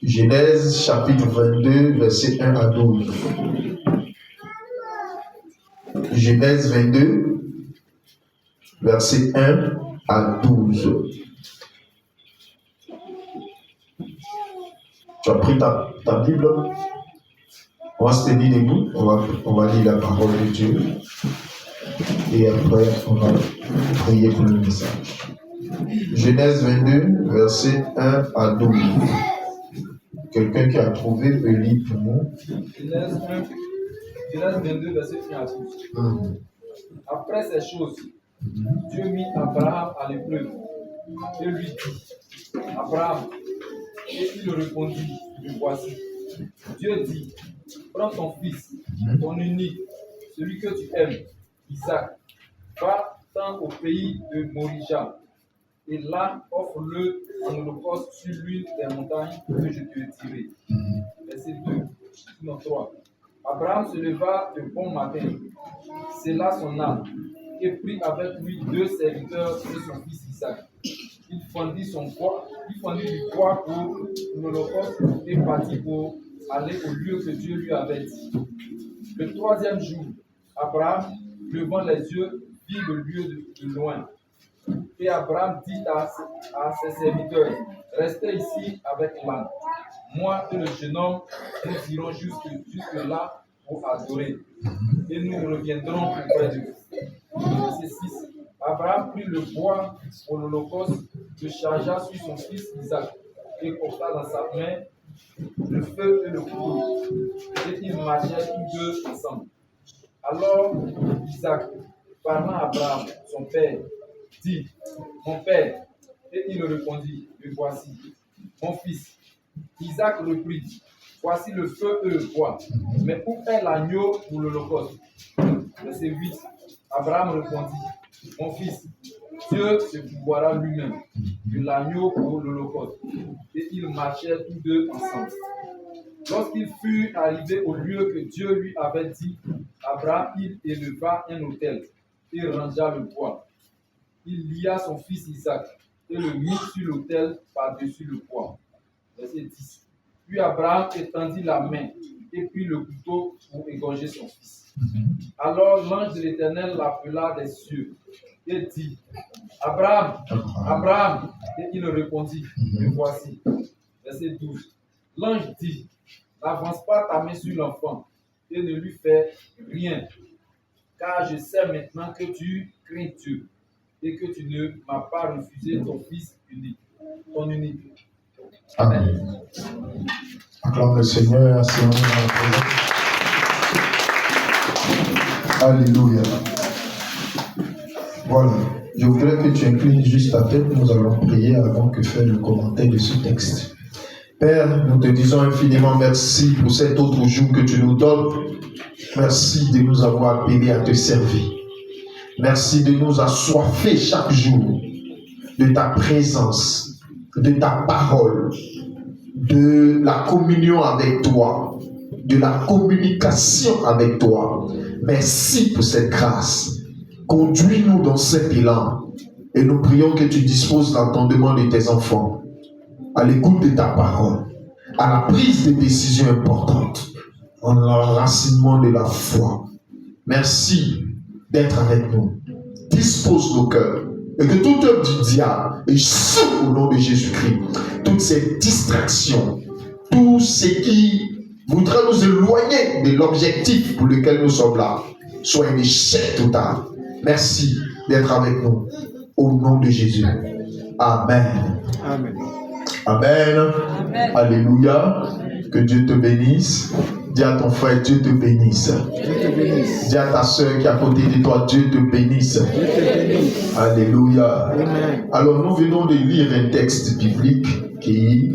Genèse chapitre 22, versets 1 à 12. Genèse 22, versets 1 à 12. Tu as pris ta Bible? On va se tenir debout, on va lire la parole de Dieu. Et après, on va prier pour le message. Genèse 22, versets 1 à 12. Quelqu'un qui a trouvé peut lire pour nous. Genèse 22, verset 1 à 12. Après ces choses, Dieu mit Abraham à l'épreuve et lui dit, Abraham, et il répondit, me voici. Dieu dit, prends ton fils, ton unique, celui que tu aimes, Isaac, va-t'en au pays de Morija, et là offre-le en holocauste sur l'une des montagnes que je te dirai. Verset 2, non 3. Abraham se leva de bon matin, scella son âme, et prit avec lui 2 serviteurs de son fils Isaac. Il fondit du bois pour l'holocauste et partit pour aller au lieu que Dieu lui avait dit. Le 3e jour, Abraham, levant les yeux, vit le lieu de loin. Et Abraham dit à ses serviteurs, restez ici avec l'âne. Moi et le jeune homme, nous irons jusque là pour adorer. Et nous reviendrons auprès de vous. Verset 6. Abraham prit le bois pour l'holocauste, le chargea sur son fils Isaac, et porta dans sa main le feu et le couteau. Et ils marchèrent tous deux ensemble. Alors Isaac, parlant à Abraham, son père, dit, mon père, et il répondit, me voici, mon fils. Isaac reprit, voici le feu et le bois, mais où est l'agneau pour l'holocauste? Verset 8. Abraham répondit, mon fils, Dieu se pourvoira lui-même de l'agneau pour l'holocauste. Et ils marchèrent tous deux ensemble. Lorsqu'il fut arrivé au lieu que Dieu lui avait dit, Abraham il éleva un autel et rangea le bois. Il lia son fils Isaac et le mit sur l'autel par-dessus le bois. Verset 10. Puis Abraham étendit la main et prit le couteau pour égorger son fils. Alors l'ange de l'Éternel l'appela des cieux et dit, Abraham, Abraham, et il répondit, me voici. Verset 12. L'ange dit, n'avance pas ta main sur l'enfant et ne lui fais rien, car je sais maintenant que tu crains Dieu et que tu ne m'as pas refusé ton fils unique, ton unique. Amen. Acclame le Seigneur, asseyons-nous dans la présence. Alléluia. Voilà. Je voudrais que tu inclines juste ta tête. Nous allons prier avant que faire le commentaire de ce texte. Père, nous te disons infiniment merci pour cet autre jour que tu nous donnes. Merci de nous avoir appelés à te servir. Merci de nous assoiffer chaque jour de ta présence, de ta parole, de la communion avec toi, de la communication avec toi. Merci pour cette grâce. Conduis-nous dans cet élan et nous prions que tu disposes l'entendement de tes enfants à l'écoute de ta parole, à la prise de décisions importantes, en l'enracinement de la foi. Merci d'être avec nous. Dispose nos cœurs et que toute œuvre du diable échoue au nom de Jésus-Christ. Toutes ces distractions, tout ce qui voudra nous éloigner de l'objectif pour lequel nous sommes là, soit un échec total. Merci d'être avec nous. Au nom de Jésus. Amen. Amen. Amen. Amen. Alléluia. Que Dieu te bénisse. Dis à ton frère, Dieu te bénisse. Dieu te bénisse. Dis à ta soeur qui est à côté de toi, Dieu te bénisse. Dieu te bénisse. Alléluia. Amen. Alors nous venons de lire un texte biblique qui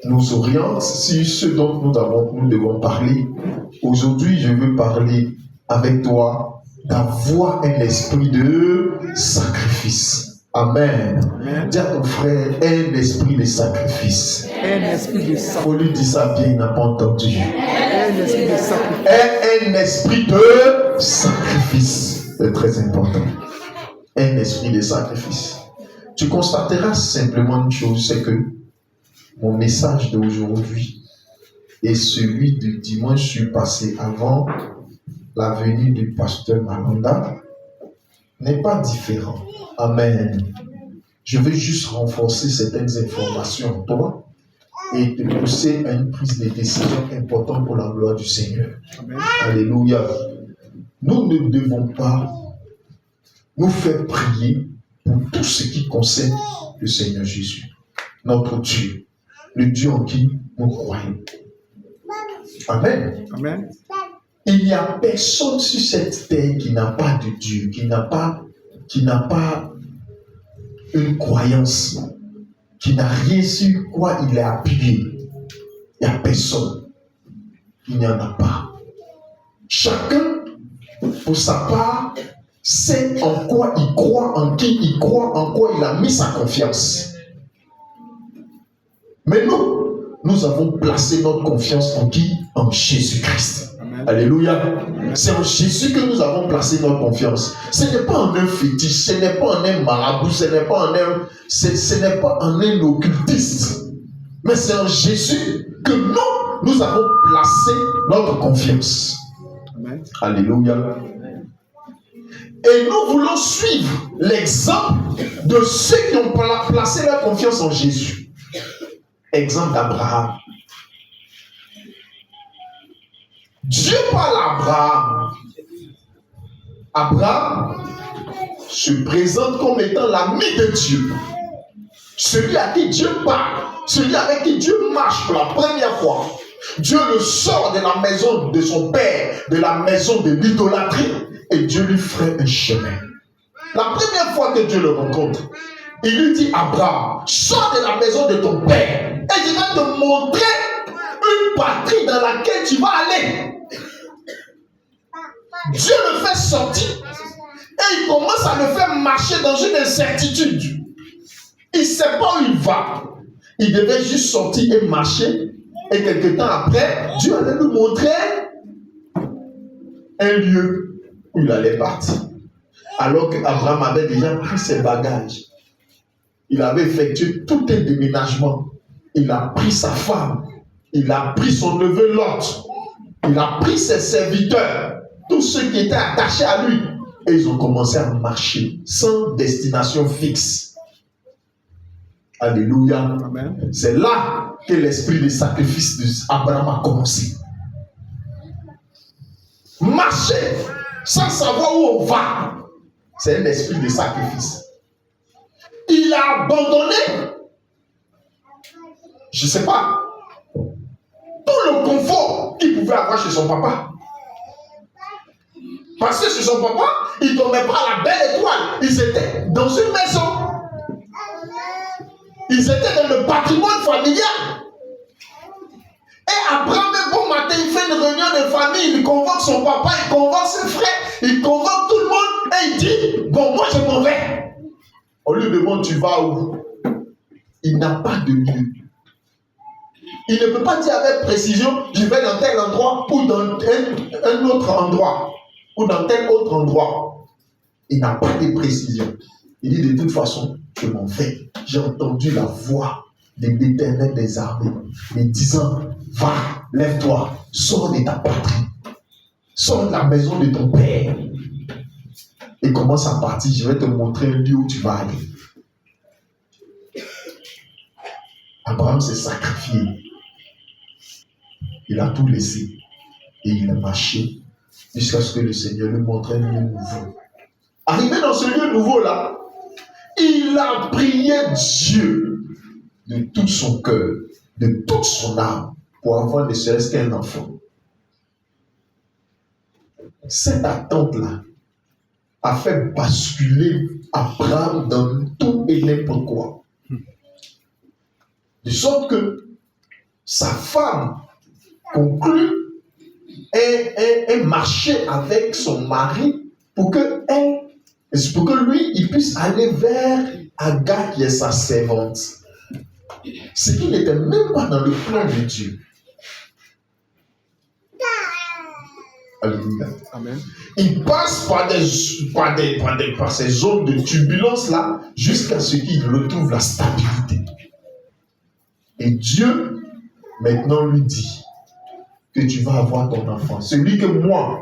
nous oriente sur ce dont nous devons parler. Aujourd'hui, je veux parler avec toi d'avoir un esprit de sacrifice. Amen. Amen. Dis à ton frère, un esprit de sacrifice. Un esprit de sacrifice. Faut lui dire ça bien, il n'a pas entendu. Un esprit de sacrifice. Un esprit de sacrifice. C'est très important. Un esprit de sacrifice. Tu constateras simplement une chose, c'est que mon message d'aujourd'hui et celui du dimanche passé avant la venue du pasteur Malanda n'est pas différent. Amen. Je veux juste renforcer certaines informations en toi et te pousser à une prise de décision importante pour la gloire du Seigneur. Amen. Alléluia. Nous ne devons pas nous faire prier pour tout ce qui concerne le Seigneur Jésus, notre Dieu, le Dieu en qui nous croyons. Amen. Amen. Il n'y a personne sur cette terre qui n'a pas de Dieu, qui n'a pas une croyance, qui n'a rien sur quoi il est appuyé. Il n'y a personne. Il n'y en a pas. Chacun, pour sa part, sait en quoi il croit, en qui il croit, en quoi il a mis sa confiance. Mais nous avons placé notre confiance en qui? En Jésus-Christ. Amen. Alléluia. C'est en Jésus que nous avons placé notre confiance. Ce n'est pas en un fétiche, ce n'est pas en un marabout, ce n'est pas en un occultiste. Mais c'est en Jésus que nous avons placé notre confiance. Amen. Alléluia. Et nous voulons suivre l'exemple de ceux qui ont placé leur confiance en Jésus. Exemple d'Abraham. Dieu parle à Abraham. Abraham se présente comme étant l'ami de Dieu. Celui à qui Dieu parle. Celui avec qui Dieu marche pour la première fois. Dieu le sort de la maison de son père, de la maison de l'idolâtrie, et Dieu lui ferait un chemin. La première fois que Dieu le rencontre, il lui dit: Abraham, sors de la maison de ton père, et je vais te montrer une patrie dans laquelle tu vas aller. Dieu le fait sortir, et il commence à le faire marcher dans une incertitude. Il ne sait pas où il va. Il devait juste sortir et marcher. Et quelque temps après, Dieu allait nous montrer un lieu où il allait partir. Alors qu'Abraham avait déjà pris ses bagages. Il avait effectué tout un déménagement. Il a pris sa femme. Il a pris son neveu Lot. Il a pris ses serviteurs. Tous ceux qui étaient attachés à lui. Et ils ont commencé à marcher sans destination fixe. Alléluia. Amen. C'est là que l'esprit de sacrifice d'Abraham a commencé. Marcher sans savoir où on va, c'est un esprit de sacrifice. Il a abandonné, je ne sais pas, tout le confort qu'il pouvait avoir chez son papa. Parce que chez son papa, il ne dormait pas à la belle étoile. Ils étaient dans une maison. Ils étaient dans le patrimoine familial. Et Abraham, un bon matin, il fait une réunion de famille. Il convoque son papa, il convoque ses frères, il convoque tout le monde. Et il dit: bon, moi je m'en vais. On lui demande: tu vas où? Il n'a pas de lieu. Il ne peut pas dire avec précision: je vais dans tel endroit ou dans un autre endroit. Ou dans tel autre endroit. Il n'a pas de précision. Il dit: de toute façon, je m'en vais. J'ai entendu la voix de l'Éternel des armées me disant: va, lève-toi, sors de ta patrie, sors de la maison de ton père et commence à partir. Je vais te montrer un lieu où tu vas aller. Abraham s'est sacrifié. Il a tout laissé et il a marché jusqu'à ce que le Seigneur lui montre un lieu nouveau. Arrivé dans ce lieu nouveau-là, il a prié Dieu de tout son cœur, de toute son âme, pour avoir ne serait-ce qu'un enfant. Cette attente-là a fait basculer Abraham dans tout et n'importe quoi. De sorte que sa femme conclut un marché avec son mari pour que lui, il puisse aller vers Agar qui est sa servante. Ce qui n'était même pas dans le plan de Dieu. Alléluia. Amen. Il passe par ces zones de turbulence là jusqu'à ce qu'il retrouve la stabilité. Et Dieu, maintenant, lui dit que tu vas avoir ton enfant. Celui que moi,